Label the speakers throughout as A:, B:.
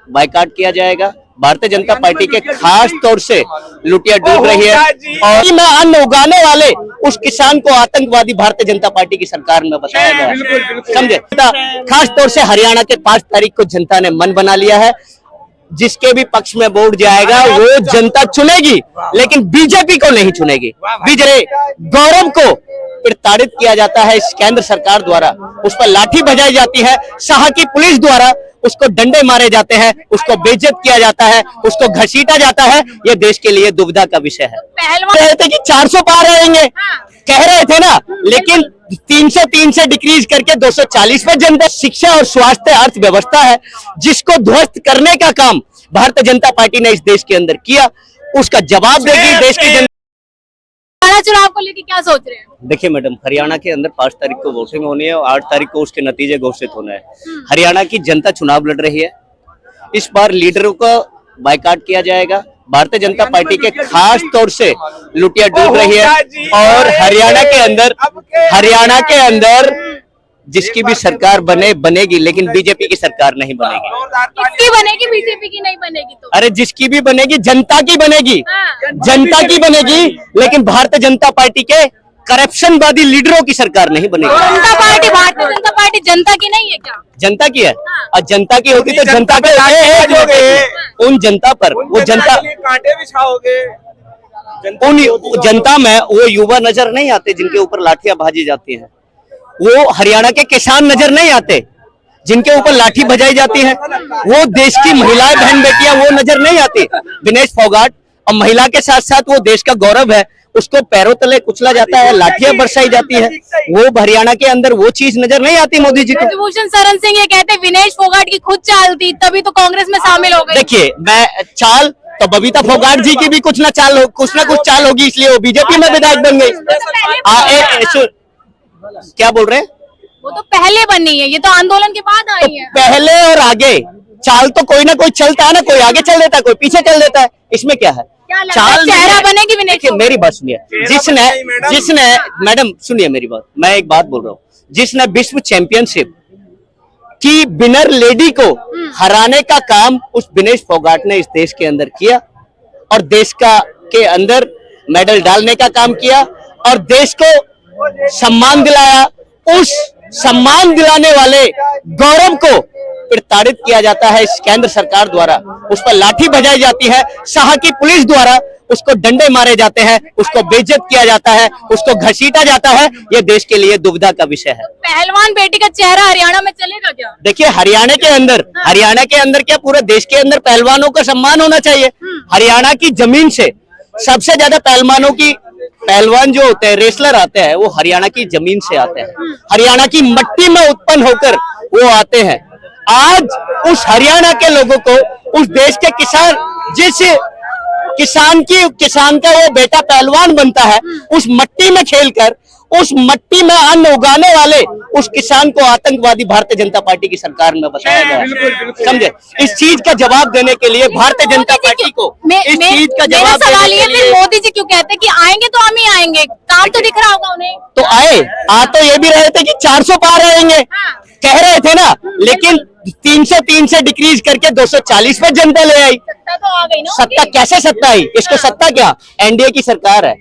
A: Boycott किया जाएगा। Bharatiya Janata party के खास तौर से लुटिया डूब रही है और में अन्न उगाने वाले उस किसान को आतंकवादी भारतीय जनता पार्टी की सरकार में बताया गया है, समझे। खास तौर से हरियाणा के 5 तारीख को जनता ने मन बना लिया है, जिसके भी पक्ष में वोट जाएगा वो जनता चुनेगी, लेकिन बीजेपी को नहीं चुनेगी। बीजेपी गौरव को प्रताड़ित किया जाता है इस केंद्र सरकार द्वारा, उस पर लाठी बजाई जाती है, शाह की पुलिस द्वारा उसको डंडे मारे जाते हैं, उसको बेइज्जत किया जाता है, उसको घसीटा जाता है। ये देश के लिए दुविधा का विषय है। कह रहे थे कि 400 पार आएंगे, कह रहे थे ना, लेकिन 303 से डिक्रीज करके 240 पे जनता। शिक्षा और स्वास्थ्य अर्थव्यवस्था है जिसको ध्वस्त करने का काम भारतीय जनता पार्टी ने इस देश के अंदर किया, उसका जवाब देगी देश की जनता।
B: चुनाव को लेकर क्या सोच रहे हैं?
A: देखिए मैडम, हरियाणा के अंदर 5 तारीख को वोटिंग होनी है और 8 तारीख को उसके नतीजे घोषित होना है। हरियाणा की जनता चुनाव लड़ रही है, इस बार लीडरों को बायकॉट किया जाएगा। भारतीय जनता पार्टी के खास तौर से लुटिया डूब रही है और हरियाणा के अंदर जिसकी भी सरकार बनेगी, लेकिन बीजेपी की सरकार नहीं बनेगी।
B: किसकी बनेगी? बीजेपी की नहीं बनेगी तो?
A: अरे जिसकी भी बनेगी जनता की बनेगी, जनता की बनेगी, लेकिन भारतीय जनता पार्टी के करप्शनवादी लीडरों की सरकार नहीं बनेगी।
B: भारतीय जनता पार्टी जनता की नहीं है क्या?
A: जनता की है, और जनता की होती तो जनता के उन जनता पर वो जनता
C: कांटे बिछाओगे।
A: उन जनता में वो युवा नजर नहीं आते जिनके ऊपर लाठियां भाजी जाती हैं, वो हरियाणा के किसान नजर नहीं आते जिनके ऊपर लाठी बजाई जाती है, वो देश की महिलाएं बहन बेटियां वो नजर नहीं आती। विनेश फोगाट और महिला के साथ साथ वो देश का गौरव है, उसको पैरों तले कुचला जाता है, लाठियां बरसाई जाती है, वो हरियाणा के अंदर वो चीज नजर नहीं आती मोदी जी को।
B: भूषण शरण सिंह ये कहते हैं विनेश फोगाट की खुद चाल थी, तभी तो कांग्रेस में शामिल हो गए।
A: देखिए, मैं चाल तो बबीता फोगाट जी की भी कुछ ना कुछ चाल होगी, इसलिए वो बीजेपी में विधायक बन गई। क्या बोल रहे हैं?
B: वो तो पहले बनी है, ये तो आंदोलन के बाद आई है।
A: पहले और आगे चाल तो कोई ना कोई चलता है ना, कोई आगे चल देता है, कोई पीछे चल देता है, इसमें क्या है?
B: चाल चेहरा बनेगी विनेश।
A: मेरी बात सुनिए, जिसने मैडम सुनिए मेरी बात, मैं एक बात बोल रहा हूँ, जिसने विश्व चैंपियनशिप की विनर लेडी को हराने का काम उस विनेश फोगाट ने इस देश के अंदर किया और देश के अंदर मेडल डालने का काम किया और देश को सम्मान दिलाया। उस सम्मान दिलाने वाले गौरव को प्रताड़ित किया जाता है इस केंद्र सरकार द्वारा, उस पर लाठी बजाई जाती है, शाह की पुलिस द्वारा उसको डंडे मारे जाते हैं, उसको बेइज्जत किया जाता है, उसको घसीटा जाता है। ये देश के लिए दुविधा का विषय है।
B: पहलवान बेटी का चेहरा हरियाणा में चलेगा क्या? देखिए,
A: हरियाणा के अंदर क्या पूरे देश के अंदर पहलवानों का सम्मान होना चाहिए। हरियाणा की जमीन से सबसे ज्यादा पहलवान जो होते हैं, रेसलर आते हैं, वो हरियाणा की जमीन से आते हैं, हरियाणा की मिट्टी में उत्पन्न होकर वो आते हैं। आज उस हरियाणा के लोगों को, उस देश के किसान का वो बेटा पहलवान बनता है, उस मट्टी में खेलकर, उस मट्टी में अन्न उगाने वाले उस किसान को आतंकवादी भारतीय जनता पार्टी की सरकार में बताया गया है, समझे। इस चीज का जवाब देने के लिए भारतीय जनता पार्टी को इस चीज का जवाब देने के लिए
B: मोदी जी क्यों कहते हैं कि आएंगे तो हम ही आएंगे? काम तो दिख रहा होगा उन्हें।
A: तो तो ये भी रहे थे कि 400 पार आएंगे, कह रहे थे ना, लेकिन 303 से डिक्रीज करके 240 पे जनता ले आई।
B: तो आ गई ना।
A: सत्ता कैसे सत्ता आई? इसको सत्ता क्या? एनडीए की सरकार है,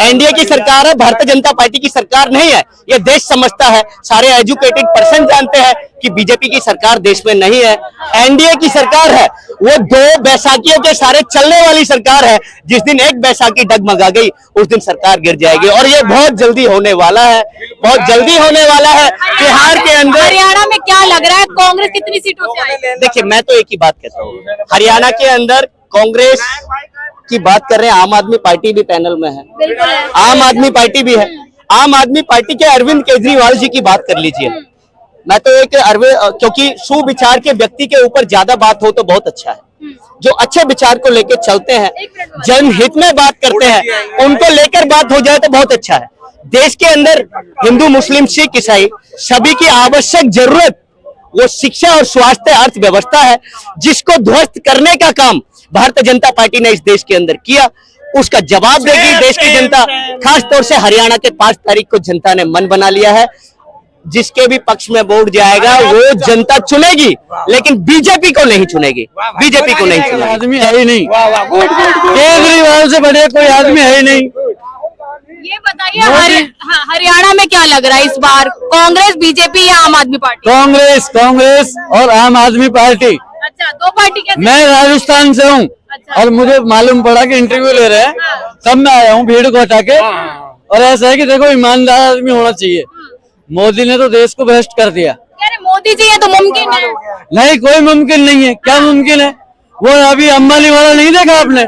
A: एनडीए की सरकार है, भारतीय जनता पार्टी की सरकार नहीं है। ये देश समझता है, सारे एजुकेटेड पर्सन जानते हैं कि बीजेपी की सरकार देश में नहीं है, एनडीए की सरकार है। वो 2 बैसाखियों के सारे चलने वाली सरकार है। जिस दिन एक बैसाखी डगमगा गई उस दिन सरकार गिर जाएगी और ये बहुत जल्दी होने वाला है, बहुत जल्दी होने वाला है। बिहार के अंदर,
B: हरियाणा में क्या लग रहा है, कांग्रेस कितनी सीटों से आएगी?
A: देखिए, मैं तो एक ही बात कहता हूँ, हरियाणा के अंदर कांग्रेस की बात कर रहे हैं, आम आदमी पार्टी भी पैनल में है, आम आदमी पार्टी भी है। आम आदमी पार्टी के अरविंद केजरीवाल जी की बात कर लीजिए। मैं तो क्योंकि सुविचार के व्यक्ति के ऊपर ज्यादा बात हो तो बहुत अच्छा है, जो अच्छे विचार को लेकर चलते हैं, जनहित में बात करते हैं, उनको लेकर बात हो जाए तो बहुत अच्छा है। देश के अंदर हिंदू, मुस्लिम, सिख, ईसाई सभी की आवश्यक जरूरत वो शिक्षा और स्वास्थ्य अर्थव्यवस्था है, जिसको ध्वस्त करने का काम भारतीय जनता पार्टी ने इस देश के अंदर किया, उसका जवाब देगी देश की जनता। खास तौर से हरियाणा के 5 तारीख को जनता ने मन बना लिया है, जिसके भी पक्ष में वोट जाएगा वो जनता चुनेगी, लेकिन बीजेपी को नहीं चुनेगी, बीजेपी को नहीं चुनेगी।
C: आदमी है ही नहीं, केजरीवाल से बढ़िया कोई आदमी है ही नहीं।
B: ये बताइए हरियाणा में क्या लग रहा है इस बार, कांग्रेस, बीजेपी या आम आदमी पार्टी?
C: कांग्रेस और आम आदमी पार्टी।
B: अच्छा, दो पार्टी कैसे?
C: मैं राजस्थान से हूँ और मुझे मालूम पड़ा कि इंटरव्यू ले रहे हैं, तब मैं आया हूँ भीड़ को हटा के। और ऐसा है कि देखो, ईमानदार आदमी होना चाहिए। मोदी ने तो देश को भ्रष्ट कर दिया।
B: अरे मोदी जी, ये तो मुमकिन है।
C: नहीं, कोई मुमकिन नहीं है। क्या मुमकिन है? वो अभी अंबानी वाला नहीं देखा आपने?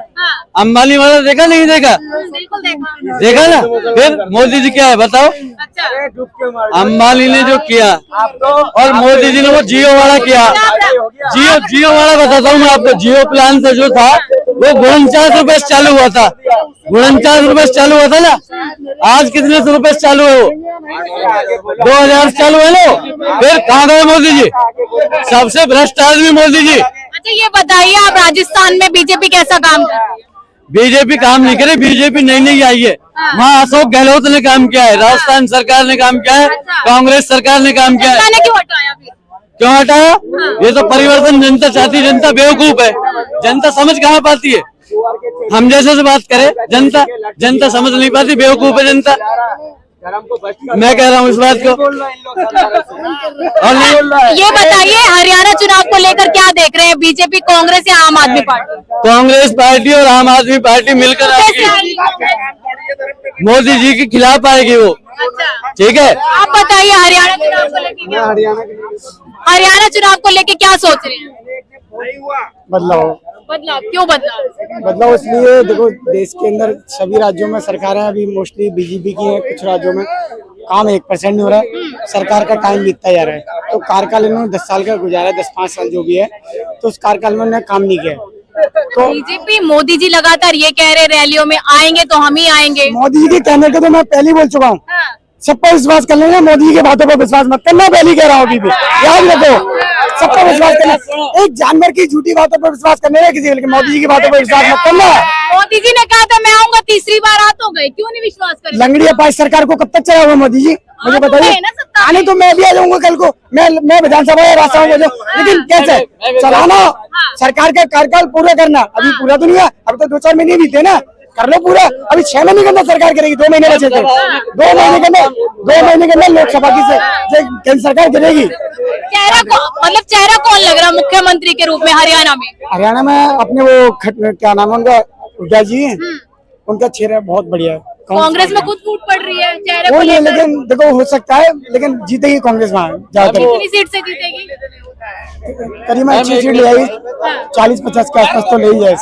C: अंबानी वाला देखा नहीं देखा?
B: बिल्कुल देखा।
C: देखा ना? फिर मोदी जी क्या है बताओ?
B: अच्छा,
C: अंबानी ने जो किया और मोदी जी ने वो जियो वाला किया। जियो वाला बताता हूँ मैं आपको। जियो प्लान से जो था वो 49 रुपए से चालू हुआ था। 49 रुपए से चालू हुआ था ना। आज कितने रुपए से चालू है वो? 2000 से चालू है ना। फिर कहाँ गए मोदी जी? सबसे भ्रष्ट आदमी मोदी जी।
B: अच्छा, ये बताइए आप राजस्थान में बीजेपी कैसा काम कर रही है?
C: बीजेपी काम नहीं करे, बीजेपी नई आई है। वहाँ अशोक गहलोत ने काम किया है, राजस्थान सरकार ने काम किया है, कांग्रेस सरकार ने काम किया है।
B: जनता ने क्यों हटाया फिर?
C: क्यों हटाया? ये तो परिवर्तन जनता चाहती है। जनता बेवकूफ है, जनता समझ कहाँ पाती है। हम जैसे से बात करें, जनता समझ नहीं पाती, बेवकूफ है जनता। मैं कह रहा हूँ इस बात को। और
B: ये बताइए हरियाणा चुनाव को लेकर क्या देख रहे हैं, बीजेपी, कांग्रेस या आम आदमी पार्टी?
C: कांग्रेस पार्टी और आम आदमी पार्टी मिलकर आएगी, मोदी जी के खिलाफ आएगी वो।
B: अच्छा,
C: ठीक है।
B: आप बताइए हरियाणा चुनाव को लेकर क्या, हरियाणा चुनाव को लेकर क्या सोच रहे हैं?
D: बदलाव
B: क्यों बदलाव?
D: बदलाव इसलिए, देखो देश के अंदर सभी राज्यों में सरकारें अभी मोस्टली बीजेपी की हैं। कुछ राज्यों में काम 1% नहीं हो रहा है, सरकार का टाइम बीतता जा रहा है। तो कार्यकाल इन्होंने 10 साल का गुजारा, 10-5 साल जो भी है, तो उस कार्यकाल में उन्होंने काम नहीं किया। तो
B: बीजेपी, मोदी जी लगातार ये कह रहे रैलियों में आएंगे तो हम ही आएंगे।
D: मोदी जी के कहने को तो मैं पहले ही बोल चुका हूँ, सब पर विश्वास कर लेना, मोदी जी के बातों पर विश्वास मत करना। पहले कह रहा हूँ, अभी भी याद रखो, सब पर विश्वास करना। एक जानवर की झूठी बातों पर विश्वास करने का किसी, लेकिन मोदी जी की बातों पर विश्वास मत करना।
B: मोदी जी ने कहा था मैं आऊंगा, तीसरी बार आ तो गए, क्यों नहीं विश्वास कर?
D: लंगड़ी पास सरकार को कब तक चलाओगे मोदी जी, मुझे
B: तो
D: बताइए।
B: है ना सत्ता
D: आने तो मैं भी आ जाऊंगा कल को, मैं विधानसभा या राज्यसभा में लेकिन कैसे चलाना, सरकार का कार्यकाल पूरा करना। अभी पूरा तो नहीं है, अब तो 2-4 महीने बीते ना, कर लो पूरा। अभी 6 महीने के अंदर सरकार करेगी, 2 महीने बचे थे। 2 महीने के अंदर लोकसभा की केंद्र सरकार गिरेगी।
B: चेहरा कौन लग रहा है मुख्यमंत्री के रूप में हरियाणा में?
D: हरियाणा में अपने वो क्या नाम है उनका, हुड्डा जी, उनका चेहरा बहुत बढ़िया है।
B: कांग्रेस में खुद फूट पड़ रही है चेहरे
D: वो
B: को
D: नहीं,
B: लेकर।
D: लेकिन देखो हो सकता है, लेकिन जीतेगी कांग्रेस वहाँ ज्यादातर।
B: कितनी सीट से जीतेगी?
D: करीबन 6 सीट ले आई, 40-50 के आसपास तो ले ही जाए।